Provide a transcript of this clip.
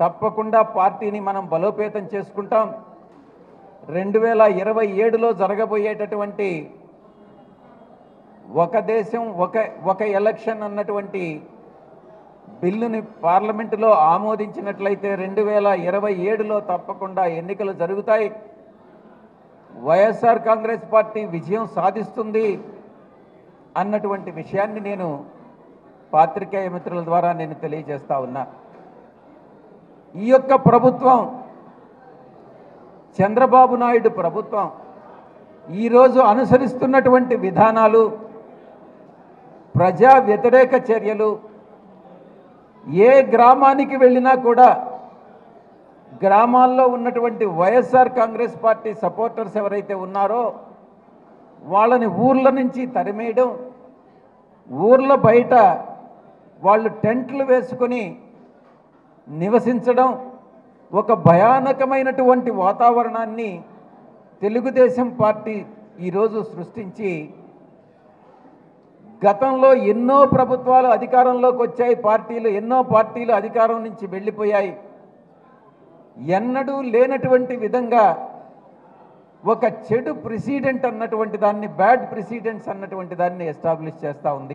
తప్పకుండా పార్టీని మనం బలోపేతం చేసుకుంటాం. 2027లో జరగబోయేటటువంటి ఒక దేశం ఒక ఎలక్షన్ అన్నటువంటి బిల్లుని పార్లమెంటులో ఆమోదించినట్లయితే 2027లో తప్పకుండా ఎన్నికలు జరుగుతాయి. వైఎస్ఆర్ కాంగ్రెస్ పార్టీ విజయం సాధిస్తుంది అన్నటువంటి విషయాన్ని నేను పాత్రికేయ మిత్రుల ద్వారా నేను తెలియజేస్తా ఉన్నా. ఈ యొక్క ప్రభుత్వం చంద్రబాబు నాయుడు ప్రభుత్వం ఈరోజు అనుసరిస్తున్నటువంటి విధానాలు, ప్రజా వ్యతిరేక చర్యలు, ఏ గ్రామానికి వెళ్ళినా కూడా గ్రామాల్లో ఉన్నటువంటి వైఎస్ఆర్ కాంగ్రెస్ పార్టీ సపోర్టర్స్ ఎవరైతే ఉన్నారో వాళ్ళని ఊర్ల నుంచి తరిమేయడం, ఊర్ల బయట వాళ్ళు టెంట్లు వేసుకొని నివసించడం, ఒక భయానకమైనటువంటి వాతావరణాన్ని తెలుగుదేశం పార్టీ ఈరోజు సృష్టించి, గతంలో ఎన్నో ప్రభుత్వాలు అధికారంలోకి వచ్చాయి, ఎన్నో పార్టీలు అధికారం నుంచి వెళ్ళిపోయాయి. ఎన్నడూ లేనటువంటి విధంగా ఒక చెడు ప్రెసిడెంట్ అన్నటువంటి దాన్ని, బ్యాడ్ ప్రెసిడెంట్స్ అన్నటువంటి దాన్ని ఎస్టాబ్లిష్ చేస్తూ ఉంది.